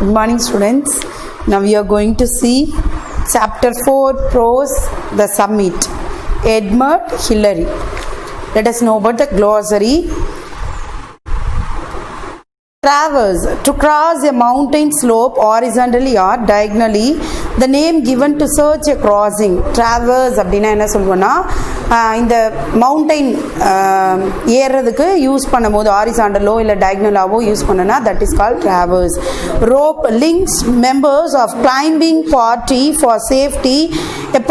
Good morning, students. Now we are going to see chapter 4, prose, the summit. Edmund Hillary. Let us know about the glossary. Traverse, to cross a mountain slope horizontally or diagonally. The name given to search a crossing. Traverse அப்படினா என்ன சொல்லுவோம்னா இந்த mountain ஏறதுக்கு use பண்ணும்போது ஹாரிசாண்டலோ இல்லை டயகனலாவோ use பண்ணனா that is called traverse. Rope links members of climbing party for safety. A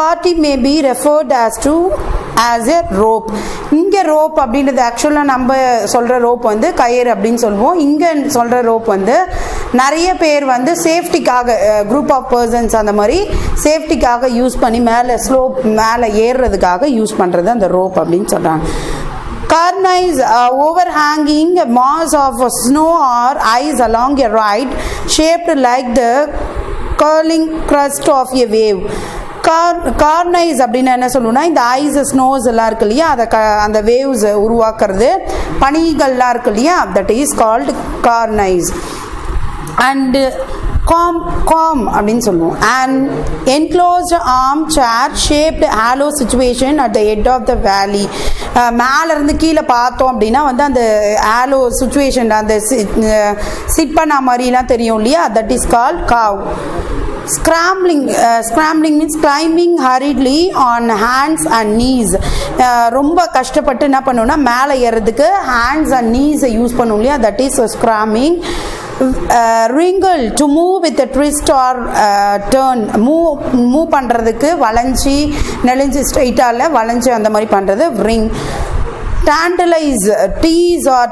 party may be referred as a rope. இங்கே rope அப்படின்றது ஆக்சுவலாக நம்ம சொல்கிற ரோப் வந்து கயிறு அப்படின்னு சொல்லுவோம். இங்கே சொல்கிற ரோப் வந்து நிறைய பேர் வந்து சேஃப்டிக்காக குரூப் ஆஃப் பர்சன்ஸ் அந்த மாதிரி சேஃப்டிக்காக யூஸ் பண்ணி மேலே ஸ்லோப் மேலே ஏறுறதுக்காக யூஸ் பண்ணுறது அந்த ரோப் அப்படின்னு சொல்கிறாங்க. Cornice, overhanging mass of snow or ice along a ride shaped like the curling crest of a wave. கார்னைஸ் அப்படின்னா என்ன சொல்லணும்னா இந்த ஐஸ் ஸ்னோஸ் எல்லாம் இருக்கு இல்லையா அதை அந்த வேவ்ஸ் உருவாக்குறது பனிகள்லாம் இருக்கு இல்லையா that is called cornice. And cwm அப்படின்னு சொல்லுவோம். And enclosed armchair shaped hollow situation at the head of the valley. மேலேருந்து கீழே பார்த்தோம் அப்படின்னா வந்து அந்த ஹாலோ சுச்சுவேஷன் அந்த சிட் பண்ண மாதிரிலாம் தெரியும் இல்லையா that is called cave. Scrambling means climbing hurriedly on hands and knees. ரொம்ப கஷ்டப்பட்டு என்ன பண்ணுவோம்னா மேலே ஏறதுக்கு hands and knees யூஸ் பண்ணுவோம் இல்லையா that is scrambling. Wriggle, to move with a twist or turn. Move பண்ணுறதுக்கு வளைஞ்சி நெளிஞ்சு ஸ்ட்ரைட்டால வளைஞ்சி அந்த மாதிரி பண்ணுறது ring. Tantalize, tease or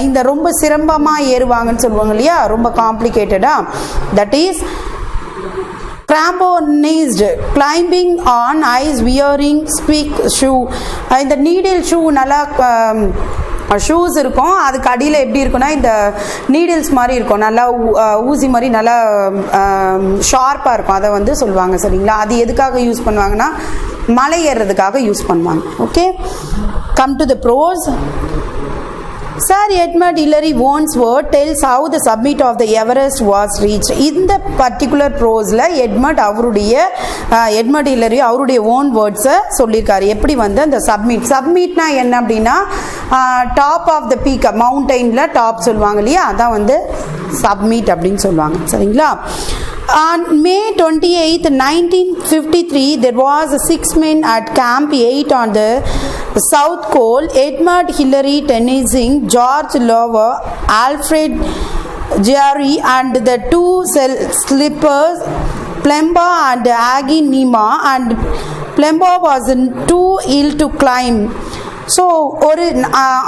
இந்த ரொம்ப சிரமமாக ஏறுவாங்கன்னு சொல்லுவாங்க இல்லையா ரொம்ப காம்ப்ளிகேட்டடாக that is cramponized, climbing on ice wearing squeak shoe. இந்த நீடில் ஷூ நல்லா ஷூஸ் இருக்கும் அதுக்கு அடியில் எப்படி இருக்குன்னா இந்த நீடில்ஸ் மாதிரி இருக்கும் நல்லா ஊசி மாதிரி நல்லா ஷார்ப்பாக இருக்கும் அதை வந்து சொல்லுவாங்க சரிங்களா. அது எதுக்காக யூஸ் பண்ணுவாங்கன்னா மலை ஏறுறதுக்காக யூஸ் பண்ணுவாங்க. Okay, come to the pros. Sir Edmund Hillary Wordsworth tells how the summit of the Everest was reached. இந்த பர்டிகுலர் ப்ரோஸில் எட்மண்ட் ஹில்லரி அவருடைய ஓன் வேர்ட்ஸை சொல்லியிருக்காரு எப்படி வந்து அந்த சப்மிட்னா என்ன அப்படின்னா டாப் ஆஃப் த பீக் மவுண்டெயினில் டாப் சொல்லுவாங்க இல்லையா அதான் வந்து சப்மிட் அப்படின்னு சொல்லுவாங்க சரிங்களா. On May 28, 1953, there was 6 men at Camp 8 on the South Col. Edmund Hillary, Tennessee, George Lover, Alfred Jerry, and the two slippers, Plemba and Aggie Nima, and Plemba was too ill to climb. So ஒரு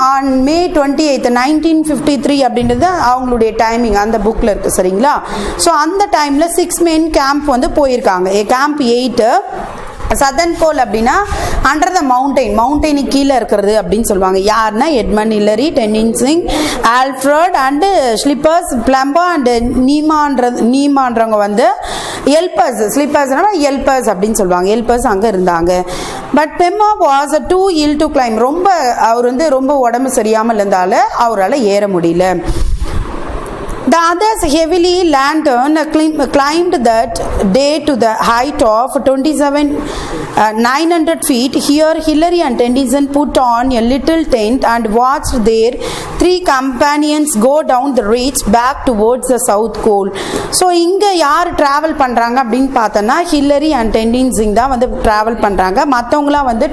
on மே 28, 1953 அப்படின்றது அவங்களுடைய timing அந்த புக்கில் இருக்குது சரிங்களா. So அந்த டைமில் 6 men camp வந்து போயிருக்காங்க. கேம்ப் 8 சதர்ன் கோல் அப்படின்னா அண்டர் த மவுண்டெயினுக்கு கீழே இருக்கிறது அப்படின்னு சொல்லுவாங்க. யாருன்னா எட்மண்ட் ஹில்லரி, டென்னிசி, ஆல்ஃப்ரட் அண்டு ஸ்லிப்பர்ஸ், பிளம்பா அண்டு நீமான்றவங்க வந்து ஹெல்பர்ஸ் அப்படின்னு சொல்லுவாங்க. ஹெல்பர்ஸ் அங்கே இருந்தாங்க. பட் பெம்மா was too ill to climb. அவர் வந்து ரொம்ப உடம்பு சரியாமல் இருந்தால அவரால் ஏற முடியல. The others heavily lantern climbed that day to the height of 900 feet. Here Hillary and Tennyson put on a little tent and watched their 3 companions go down the ridge back towards the south pole. So இங்கே யார் travel பண்ணுறாங்க அப்படின்னு பார்த்தோன்னா Hillary and டென்னிசிங் தான் வந்து travel பண்ணுறாங்க. மற்றவங்களாம் வந்து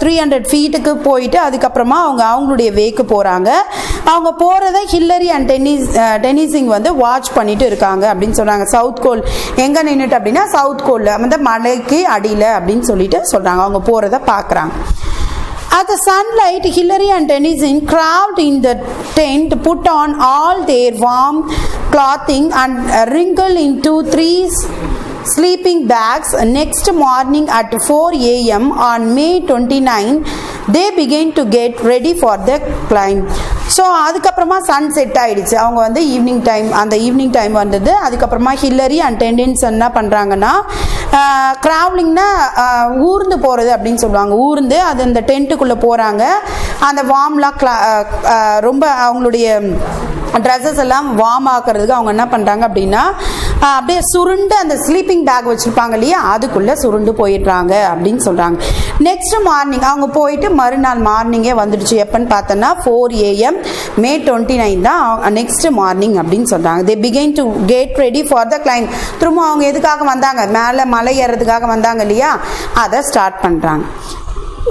300 ஃபீட்டுக்கு போயிட்டு அதுக்கப்புறமா அவங்களுடைய வேக்கு போகிறாங்க. அவங்க போகிறத ஹில்லரி அண்ட் டென்னிசிங் வந்து வாட்ச் பண்ணிட்டு இருக்காங்க அப்படின்னு சொல்கிறாங்க. சவுத் கோல் எங்கே நின்றுட்டு அப்படின்னா சவுத் கோலில் வந்து மலைக்கு அடியில் அப்படின்னு சொல்லிட்டு சொல்கிறாங்க. அவங்க போகிறத பார்க்குறாங்க. At the sunlight, Hillary and Tennyson crawled in the tent, put on all their warm clothing and wriggled into sleeping bags. Next morning at 4 a.m. on May 29, they began to get ready for the climb. So அதுக்கப்புறமா Sun set ஆகிடுச்சு. அவங்க வந்து evening time வந்தது. அதுக்கப்புறமா Hillary and டெண்டன்ஸ் என்ன பண்ணுறாங்கன்னா, ட்ராவலிங்னா ஊர்ந்து போகிறது அப்படின்னு சொல்லுவாங்க. ஊர்ந்து அது அந்த டென்ட்டுக்குள்ளே போகிறாங்க. அந்த வார்ம்லாம் ரொம்ப அவங்களுடைய ட்ரெஸ்ஸஸ் எல்லாம் வார்ம் ஆக்கிறதுக்கு அவங்க என்ன பண்ணுறாங்க அப்படின்னா, அப்படியே சுருண்டு அந்த ஸ்லீப்பிங் பேக் வச்சுருப்பாங்க இல்லையா, அதுக்குள்ளே சுருண்டு போயிடுறாங்க அப்படின்னு சொல்கிறாங்க. நெக்ஸ்ட் மார்னிங் அவங்க போயிட்டு மறுநாள் மார்னிங்கே வந்துடுச்சு. எப்போன்னு பார்த்தோன்னா 4 AM May 29 தான் நெக்ஸ்ட் மார்னிங் அப்படின்னு சொல்கிறாங்க. தே begin to get ready for the claim. திரும்ப அவங்க எதுக்காக வந்தாங்க, மேலே மலை ஏறதுக்காக வந்தாங்க இல்லையா, அதை ஸ்டார்ட் பண்ணுறாங்க.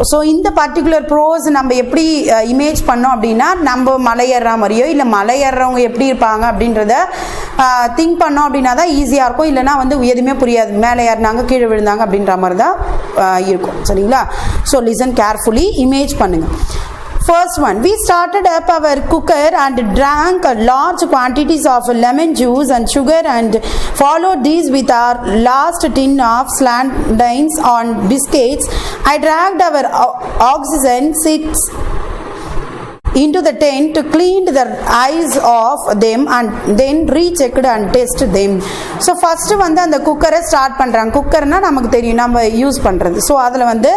ஸோ இந்த பர்டிகுலர் ப்ரோஸ் நம்ம எப்படி இமேஜ் பண்ணோம் அப்படின்னா, நம்ம மலை ஏறுற மாதிரியோ இல்லை மலை ஏறுறவங்க எப்படி இருப்பாங்க அப்படின்றத திங்க் பண்ணோம் அப்படின்னா தான் ஈஸியாக இருக்கும். இல்லைனா வந்து எதுவுமே புரியாது, மேலே ஏறினாங்க கீழே விழுந்தாங்க அப்படின்ற மாதிரி தான் இருக்கும். சரிங்களா? ஸோ லிசன் கேர்ஃபுல்லி, இமேஜ் பண்ணுங்கள். First one, we started up our cooker and drank large quantities of lemon juice and sugar and followed these with our last tin of sardines on biscuits. I dragged our oxygen seats into the tent to clean the eyes of them and then rechecked and tested them. So first வந்து அந்த குக்கரை start பண்ணுறாங்க. குக்கர்னா நமக்கு தெரியும், நம்ம use பண்ணுறது. So அதில் வந்து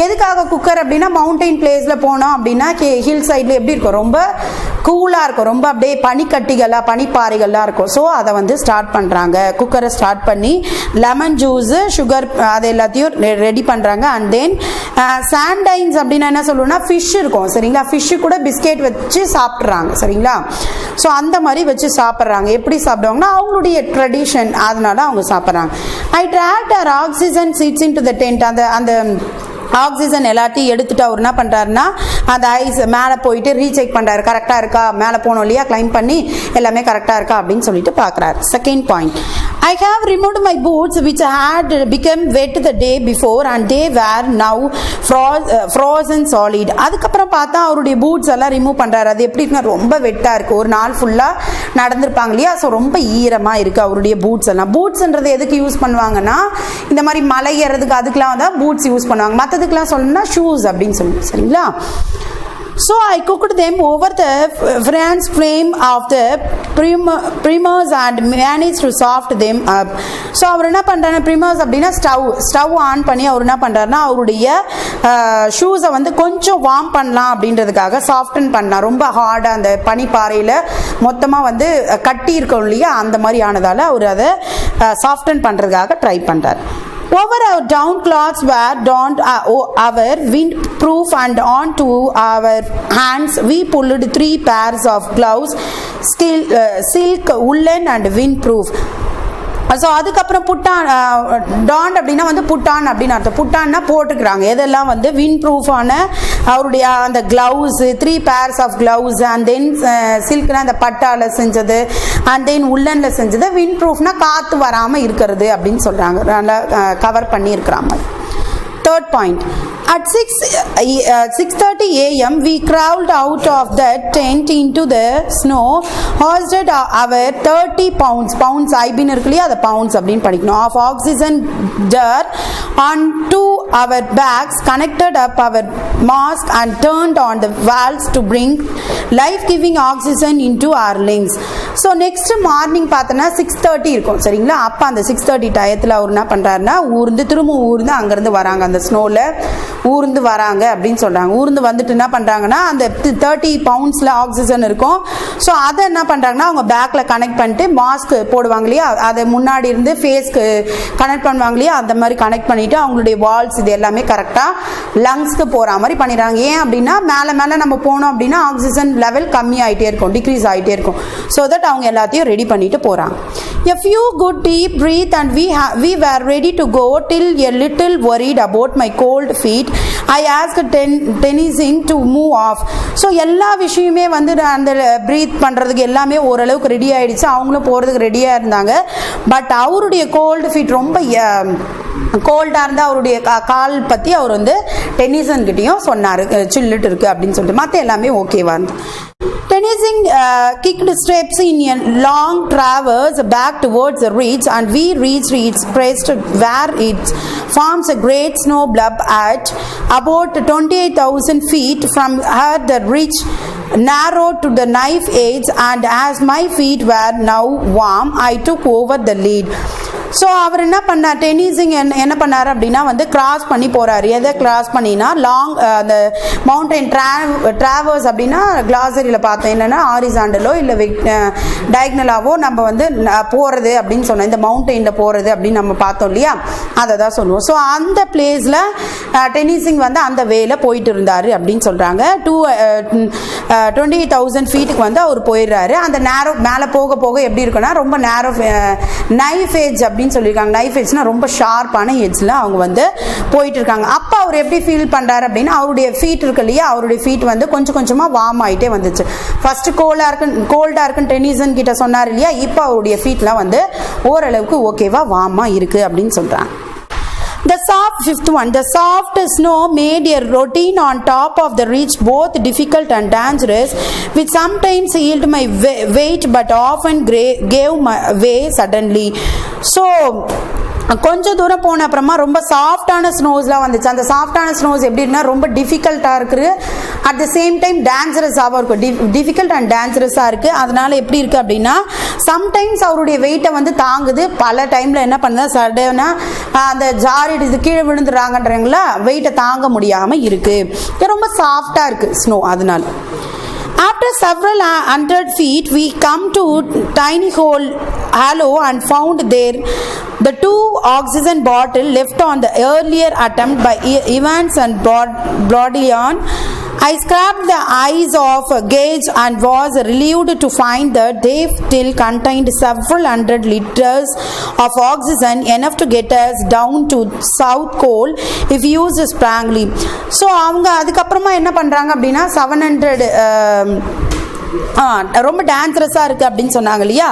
எதுக்காக குக்கர் அப்படின்னா, மவுண்டெயின் பிளேஸில் போனோம் அப்படின்னா ஹில் சைடில் எப்படி இருக்கும், ரொம்ப கூலாக இருக்கும், ரொம்ப அப்படியே பனிப்பாறைகள்லாம் இருக்கும். ஸோ அதை வந்து ஸ்டார்ட் பண்ணுறாங்க. குக்கரை ஸ்டார்ட் பண்ணி லெமன் ஜூஸு, சுகர் அது எல்லாத்தையும் ரெடி பண்ணுறாங்க. அண்ட் தென் சாண்டைன்ஸ் அப்படின்னா என்ன சொல்லுவோம்னா, ஃபிஷ் இருக்கும். சரிங்களா? ஃபிஷ்ஷு கூட பிஸ்கெட் வச்சு சாப்பிட்றாங்க. சரிங்களா? ஸோ அந்த மாதிரி வச்சு சாப்பிட்றாங்க. எப்படி சாப்பிடுவாங்கன்னா, அவங்களுடைய ட்ரெடிஷன், அதனால அவங்க சாப்பிட்றாங்க. I dragged our oxygen sets into the tent. அந்த ஆக்சிஜன் எல்லாத்தையும் எடுத்துட்டு அவர் என்ன பண்ணுறாருன்னா, அந்த ஐஸ் மேலே போயிட்டு ரீசெக் பண்ணுறாரு, கரெக்டாக இருக்கா, மேலே போனோம் இல்லையா, கிளைம் பண்ணி எல்லாமே கரெக்டாக இருக்கா அப்படின்னு சொல்லிட்டு பார்க்குறாரு. Second point, I have removed my boots which had become wet the day before and they were now frozen solid. அதுக்கப்புறம் பார்த்தா அவருடைய பூட்ஸ் எல்லாம் ரிமூவ் பண்ணுறாரு. அது எப்படி இருக்குன்னா, ரொம்ப வெட்டாக இருக்குது, ஒரு நாள் ஃபுல்லாக நடந்திருப்பாங்க இல்லையா, ஸோ ரொம்ப ஈரமாக இருக்குது அவருடைய பூட்ஸ் எல்லாம். பூட்ஸ்ன்றது எதுக்கு யூஸ் பண்ணுவாங்கன்னா, இந்த மாதிரி மலை ஏறதுக்கு அதுக்கெலாம் தான் பூட்ஸ் யூஸ் பண்ணுவாங்க. மற்றதுக்கெலாம் சொல்லணும்னா ஷூஸ் அப்படின்னு சொல்லி. சரிங்களா? So I cooked them over the French flame of the primers and managed to soft them up. So அவர் என்ன பண்ணுறாரு, ப்ரிமர்ஸ் அப்படின்னா ஸ்டவ் ஆன் பண்ணி அவர் என்ன பண்ணுறாருன்னா, அவருடைய ஷூஸை வந்து கொஞ்சம் வார்ம் பண்ணலாம் அப்படின்றதுக்காக சாஃப்டன் பண்ணலாம். ரொம்ப ஹார்டாக அந்த பனிப்பாறையில் மொத்தமாக வந்து கட்டி இருக்கும் இல்லையா, அந்த மாதிரி ஆனதால் அவர் அதை சாஃப்டன் பண்ணுறதுக்காக ட்ரை பண்ணுறார். Over our down cloths were donned our windproof and onto our hands we pulled 3 pairs of gloves, silk, woolen and windproof. So அதுக்கப்புறம் புட்டான், டாண்ட் அப்படின்னா வந்து புட்டான் அப்படின்னு அர்த்தம். புட்டான்னா போட்டுக்கிறாங்க. எதெல்லாம் வந்து விண்ட் ப்ரூஃபான அவருடைய அந்த gloves, 3 pairs of gloves, and then சில்க்னா அந்த பட்டாவில் செஞ்சது, அண்ட் தென் உள்ளனில் செஞ்சது. விண்ட் ப்ரூஃப்னா காற்று வராமல் இருக்கிறது அப்படின்னு சொல்கிறாங்க, நல்லா கவர் பண்ணி இருக்கிற மாதிரி. Third point, at 6:30 a.m. we crawled out of the tent into the snow, hoisted our 30 pounds ஐபின் இருக்கு இல்லையா, அதை பவுண்ட்ஸ் அப்படின்னு படிக்கணும், of oxygen jar onto our bags, connected up our mask and turned on the valves to bring life-giving oxygen into our lungs. So next morning பார்த்தோன்னா 6:30 இருக்கும். சரிங்களா? அப்போ அந்த 6:30 டயத்தில் அவர் என்ன பண்ணுறாருன்னா, திரும்ப ஊர்ந்து அங்கேருந்து வராங்க, அந்த ஸ்னோவில் ஊர்ந்து வராங்க அப்படின்னு சொல்கிறாங்க. ஊர்ந்து வந்துட்டு என்ன பண்ணுறாங்கன்னா, அந்த 30 poundsல ஆக்சிஜன் இருக்கும். ஸோ அதை என்ன பண்ணுறாங்கன்னா, அவங்க பேக்கில் கனெக்ட் பண்ணிட்டு மாஸ்க் போடுவாங்க இல்லையா, அதை முன்னாடி இருந்து ஃபேஸ்க்கு கனெக்ட் பண்ணுவாங்க இல்லையா, அந்த மாதிரி கனெக்ட் பண்ணிவிட்டு அவங்களுடைய வால்ஸ் இது எல்லாமே கரெக்டாக லங்ஸ்க்கு போகிற மாதிரி பண்ணிடுறாங்க. ஏன் அப்படின்னா, மேலே நம்ம போனோம் அப்படின்னா ஆக்சிஜன் லெவல் கம்மி ஆகிட்டே இருக்கும், டிக்ரீஸ் ஆகிட்டே இருக்கும். ஸோ தட் அவங்க எல்லாத்தையும் ரெடி பண்ணிட்டு போகிறாங்க. A few good deep breath and we were ready to go till a little worried about my cold feet. I asked Tennyson to move off. So எல்லா விஷயமே வந்து அந்த ப்ரீத் பண்ணுறதுக்கு எல்லாமே ஓரளவுக்கு ரெடி ஆகிடுச்சு, அவங்களும் போகிறதுக்கு ரெடியாக இருந்தாங்க. பட் அவருடைய கோல்டு ஃபீட் ரொம்ப கோல்டாக இருந்தால் அவருடைய கால் பற்றி அவர் வந்து டென்னிசன் கிட்டேயும் சொன்னார், சில்லுட்டு இருக்குது அப்படின்னு சொல்லிட்டு. மற்ற எல்லாமே ஓகேவா இருந்து Tennessee kicked steps in a long traverse back towards the ridge, and we reached its crest where it forms a great snow blob at about 28,000 feet. From her the ridge narrowed to the knife edge, and as my feet were now warm, I took over the lead. So அவர் என்ன பண்ணார், டென்னிசிங் என்ன பண்ணார் அப்படின்னா வந்து cross பண்ணி போகிறார். எதை கிராஸ் பண்ணினா லாங் அந்த மவுண்டைன் ட்ராவர்ஸ் அப்படின்னா கிளாசரியில் பார்த்தோம் என்னென்னா ஹாரிசாண்டலோ இல்லை டயக்னலாவோ நம்ம வந்து போகிறது அப்படின்னு சொன்னோம். இந்த மவுண்டெயினில் போகிறது அப்படின்னு நம்ம பார்த்தோம் இல்லையா, அதை தான் சொல்லுவோம். ஸோ அந்த பிளேஸில் டென்னிசிங் வந்து அந்த வேல போயிட்டு இருந்தார் அப்படின்னு சொல்கிறாங்க. 28,000 ஃபீட்டுக்கு வந்து அவர் போயிடுறாரு. அந்த நேரோ மேலே போக போக எப்படி இருக்குன்னா ரொம்ப நேரோ நைஃப் ஏஜ் அப்படின்னு சொல்லியிருக்காங்க. நைஃப் எட்ஜ்னா ரொம்ப ஷார்ப்பான எட்ஜில் அவங்க வந்து போயிட்டு இருக்காங்க. அப்போ அவர் எப்படி ஃபீல் பண்ணுறாரு அப்படின்னா அவருடைய ஃபீட் இருக்கு இல்லையா, அவருடைய ஃபீட் வந்து கொஞ்சம் கொஞ்சமாக வார்ம் ஆகிட்டே வந்துச்சு. ஃபர்ஸ்ட் கோல்டாக இருக்குன்னு டென்னிசன் கிட்ட சொன்னார் இல்லையா, இப்போ அவருடைய ஃபீட்லாம் வந்து ஓரளவுக்கு ஓகேவா வார்மாக இருக்குது அப்படின்னு சொல்கிறாங்க. Fifth one, the soft snow made a routine on top of the ridge both difficult and dangerous, which sometimes yielded my weight but often gave my way suddenly. So கொஞ்சம் தூரம் போன அப்புறமா ரொம்ப சாஃப்டான ஸ்னோஸ்லாம் வந்துச்சு. அந்த சாஃப்டான ஸ்னோஸ் எப்படின்னா ரொம்ப டிஃபிகல்ட்டாக இருக்குது, அட் த சேம் டைம் டேஞ்சரஸாகவும் இருக்கும். டிஃபிகல்ட் அண்ட் டேஞ்சரஸாக இருக்குது. அதனால எப்படி இருக்குது அப்படின்னா சம்டைம்ஸ் அவருடைய வெயிட்டை வந்து தாங்குது, பல டைமில் என்ன பண்ணுது சடனாக அந்த ஜாரிடுது கீழே விழுந்துடுறாங்கன்றீங்களா, வெயிட்டை தாங்க முடியாமல் இருக்குது. ரொம்ப சாஃப்டாக இருக்குது ஸ்னோ. அதனால after several hundred feet we come to tiny hollow and found there the 2 oxygen bottle left on the earlier attempt by Evans and Brodion. I scraped the eyes of a gauge and was relieved to find that they still contained several hundred liters of oxygen, enough to get us down to South Cole if used sparingly. So அவங்க அதுக்கப்புறமா என்ன பண்ணுறாங்க அப்படின்னா 700 ரொம்ப டேஞ்சரஸாக இருக்குது அப்படின்னு சொன்னாங்க இல்லையா.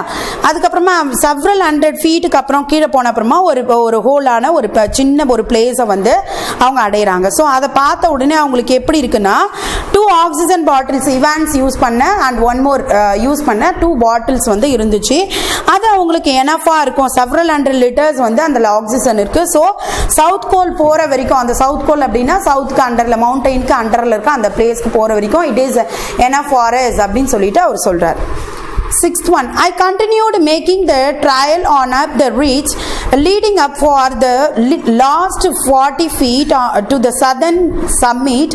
அதுக்கப்புறமா செவரல் 100 ஃபீட்டுக்கு அப்புறம் கீழே போன அப்புறமா ஒரு ஹோலான ஒரு சின்ன ஒரு பிளேஸை வந்து அவங்க அடையிறாங்க. ஸோ அதை பார்த்த உடனே அவங்களுக்கு எப்படி இருக்குன்னா 2 ஆக்சிஜன் பாட்டில்ஸ் இவான்ஸ் யூஸ் பண்ண அண்ட் 1 more யூஸ் பண்ண 2 பாட்டில்ஸ் வந்து இருந்துச்சு. அது அவங்களுக்கு எனஃபாக இருக்கும். செவரல் 100 லிட்டர்ஸ் வந்து அதில் ஆக்சிஜன் இருக்குது. ஸோ சவுத் கோல் போகிற வரைக்கும், அந்த சவுத் கோல் அப்படின்னா சவுத்துக்கு அண்டரில் மவுண்டெயினுக்கு அண்டரில் இருக்க அந்த பிளேஸ்க்கு போகிற வரைக்கும் it is enough for us அப்படின்னு சொல்லிட்டு அவர் சொல்றார். Sixth one, I continued making the trial on up the ridge leading up for the last 40 feet to the southern summit.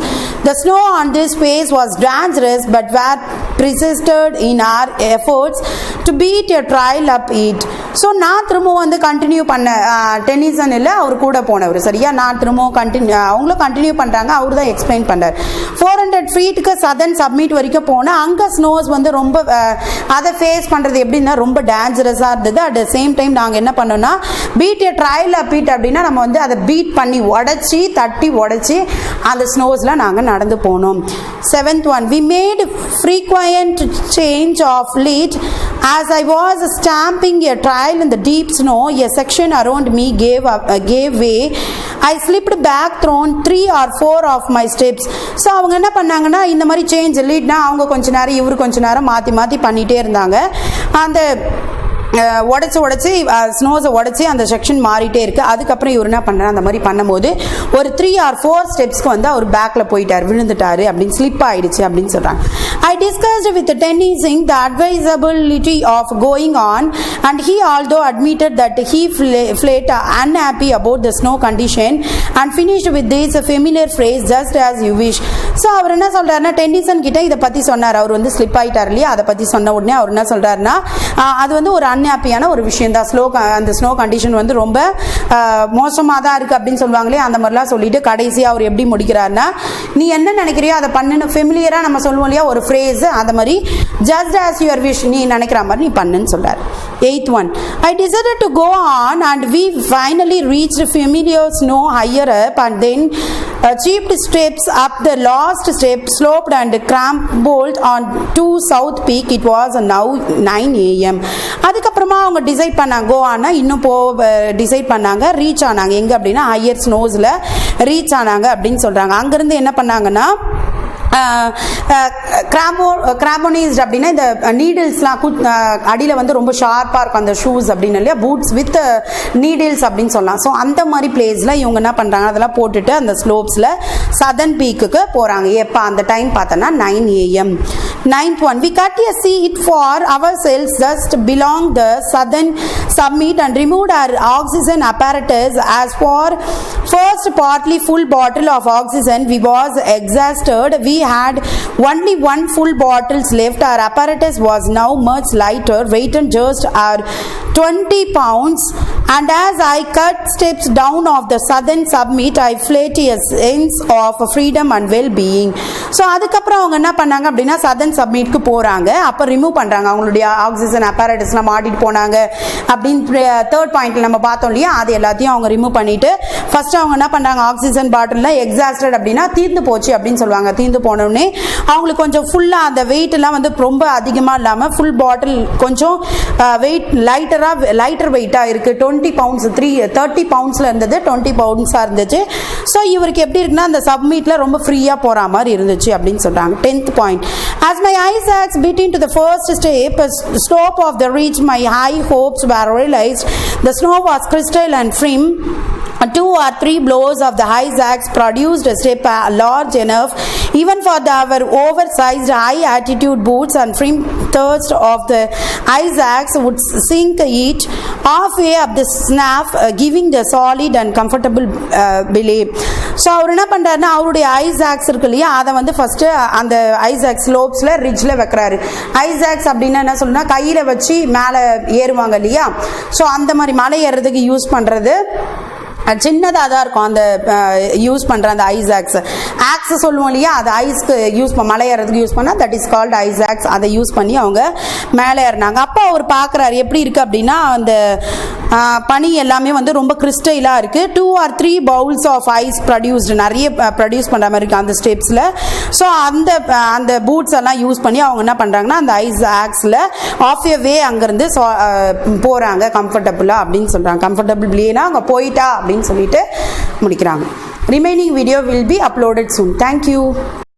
The snow on this place was dangerous but were persisted in our efforts to beat a trial up it. So நான் திரும்பவும் வந்து continue பண்ண tennessine இல்லை அவர் கூட போனவர் சரியா. நான் திரும்பவும் அவங்களும் கண்டினியூ பண்ணுறாங்க. அவர் தான் எக்ஸ்பிளைன் பண்ணுறார். 400 ஃபீட்டுக்கு சதர்ன் சப்மிட் வரைக்கும் போனால் அங்கே ஸ்னோஸ் வந்து ரொம்ப அதை ஃபேஸ் பண்ணுறது எப்படின்னா ரொம்ப டேஞ்சரஸாக இருந்தது. அட் த சேம் டைம் நாங்கள் என்ன பண்ணோம்னா பீட் ஏ ட்ரையல் பீட் அப்படின்னா நம்ம வந்து அதை பீட் பண்ணி தட்டி உடச்சி அந்த ஸ்னோஸில் நாங்கள் நடந்து போனோம். 7th one, we made frequent change of lead. As I was stamping a trail in the deep snow, a section around me gave way. I slipped back, thrown 3 or 4 of my steps. So அவங்க என்ன பண்ணாங்கன்னா இந்த மாதிரி change லீட்னா அவங்க கொஞ்ச நேரம் இவர் கொஞ்ச நேரம் மாற்றி பண்ணிகிட்டே இருந்தாங்க. அந்த உடச்சி ஸ்னோஸை உடச்சி அந்த செக்ஷன் மாறிட்டே இருக்குது. அதுக்கப்புறம் இவர் என்ன பண்ணுறாரு, அந்த மாதிரி பண்ணும்போது ஒரு 3 or 4 ஸ்டெப்ஸ்க்கு வந்து அவர் பேக்கில் போயிட்டார், விழுந்துட்டார் அப்படின்னு ஸ்லிப் ஆகிடுச்சு அப்படின்னு சொல்கிறாங்க. I discussed with Tennessee the advisability of going on, and he although admitted that he felt unhappy about the snow condition and finished with this familiar phrase, just as you wish. So அவர் என்ன சொல்கிறாருன்னா tennessine கிட்ட இதை பற்றி சொன்னார். அவர் வந்து slip ஆகிட்டார் இல்லையா, அதை பற்றி சொன்ன உடனே அவர் என்ன சொல்கிறாருன்னா அது வந்து ஒரு அன்ஹாப்பியான ஒரு விஷயம் தான். அந்த ஸ்னோ கண்டிஷன் வந்து ரொம்ப மோசமாக தான் இருக்குது அப்படின்னு சொல்லுவாங்களே, அந்த மாதிரிலாம் சொல்லிட்டு கடைசியாக அவர் எப்படி முடிக்கிறாருன்னா நீ என்ன நினைக்கிறியோ அதை பண்ணுன்னு ஃபெமிலியராக நம்ம சொல்லுவோம் இல்லையா ஒரு ஃப்ரேஸ், அந்த மாதிரி ஜஸ்ட் ஆஸ் யுவர் விஷ் நீ நினைக்கிற மாதிரி நீ பண்ணுன்னு சொல்கிறார். 8th one, I decided to go on and we finally reached familiar snow higher up and then achieved steps up the last step sloped and crumbled on to South Peak. It was now 9 AM. அதுக்கப்புறமா அவங்க decide பண்ணாங்க கோ ஆனால் இன்னும் decide பண்ணாங்க. Reach ஆனாங்க எங்கே அப்படின்னா higher ஸ்னோஸில் reach ஆனாங்க அப்படின்னு சொல்கிறாங்க. அங்கேருந்து என்ன பண்ணாங்கன்னா கிராம்போனைஸ்ட் அப்படின்னா இந்த நீடில்ஸ்லாம் அடியில் வந்து ரொம்ப ஷார்ப்பாக இருக்கும் அந்த ஷூஸ் அப்படின்னு இல்லையா, பூட்ஸ் வித் நீடில்ஸ் அப்படின்னு சொல்லலாம். ஸோ அந்த மாதிரி பிளேஸில் இவங்க என்ன பண்ணுறாங்க, அதெல்லாம் போட்டுட்டு அந்த ஸ்லோப்ஸில் சதர்ன் பீக்குக்கு போகிறாங்க. எப்போ அந்த டைம் பார்த்தோன்னா 9 AM. 9th one, we cut a seat for ourselves just belong the southern summit and removed our oxygen apparatus. As for first partly full bottle of oxygen we was exhausted. We had only one full bottles left. Our apparatus was now much lighter, weighted just our 20 pounds, and as I cut steps down of the southern summit I felt a sense of freedom and well-being. So அதுக்கப்புறம் அவங்க என்ன பண்ணாங்க அப்படின்னா southern சப்மிட்க்கு போகிறாங்க. அப்போ remove பண்ணுறாங்க அவங்களுடைய oxygen அப்பேரட்டஸ்லாம் மாட்டிட்டு போனாங்க அப்படின்னு தேர்ட் பாயிண்ட்ல நம்ம பார்த்தோம் இல்லையா, அது எல்லாத்தையும் அவங்க ரிமூவ் பண்ணிட்டு ஃபர்ஸ்ட் அவங்க என்ன பண்ணுறாங்க, ஆக்சிஜன் பாட்டிலில் எக்ஸாஸ்டட் அப்படின்னா தீர்ந்து போச்சு அப்படின்னு சொல்லுவாங்க. தீர்ந்து போனோடனே அவங்களுக்கு கொஞ்சம் ஃபுல்லாக அந்த வெயிட்லாம் வந்து ரொம்ப அதிகமாக இல்லாமல் ஃபுல் பாட்டில் கொஞ்சம் வெயிட் லைட்டர் வெயிட்டாக இருக்குது. 20 pounds 30 poundsல இருந்தது 20 poundsஸாக இருந்துச்சு. ஸோ இவருக்கு எப்படி இருக்குன்னா அந்த சப்மிட்டில் ரொம்ப ஃப்ரீயாக போகிற மாதிரி இருந்துச்சு அப்படின்னு சொல்கிறாங்க. 10th point, as my eyes bit into the first slope of the ridge my high hopes were realized. The snow was crystal and firm. 2 or 3 blows of the high axe produced a step large enough even for our oversized high altitude boots, and firm thrust of the high axe would sink it halfway up the snaff, giving the solid and comfortable belay. So அவர் என்ன பண்ணுறாருன்னா அவருடைய ice aux இருக்கு இல்லையா, அதை வந்து first அந்த ice aux ஸ்லோப்ஸில் ரிட்ஜில் வைக்கிறாரு. ஐஸ் ஆக்ஸ் அப்படின்னா என்ன சொல்லுன்னா கையில் வச்சு மேலே ஏறுவாங்க இல்லையா, ஸோ அந்த மாதிரி மலை ஏறுறதுக்கு யூஸ் பண்ணுறது சின்னதாக தான் இருக்கும். அந்த யூஸ் பண்ணுற அந்த ஐஸ் ஆக்ஸ் சொல்லுவோம் இல்லையா, அது ஐஸ்க்கு யூஸ் மலை ஏறதுக்கு யூஸ் பண்ணால் that is called ice axe. அதை யூஸ் பண்ணி அவங்க மேலே ஏறினாங்க. அப்போ அவர் பார்க்குறாரு எப்படி இருக்குது அப்படின்னா அந்த பனி எல்லாமே வந்து ரொம்ப கிறிஸ்டைலாக இருக்குது. 2 or 3 bowls of ice produced நிறைய ப்ரொடியூஸ் பண்ணுற மாதிரி இருக்குது அந்த ஸ்டெப்ஸில். ஸோ அந்த பூட்ஸ் எல்லாம் யூஸ் பண்ணி அவங்க என்ன பண்ணுறாங்கன்னா அந்த ஐஸ் ஆக்ஸில் ஆஃப் எ வே அங்கேருந்து போகிறாங்க கம்ஃபர்டபுளாக அப்படின்னு சொல்கிறாங்க. கம்ஃபர்டபுள் பிளேனா அங்கே போயிட்டா அப்படின்னு சொல்லிட்டு முடிக்கிறாங்க. Remaining video will be uploaded soon. Thank you.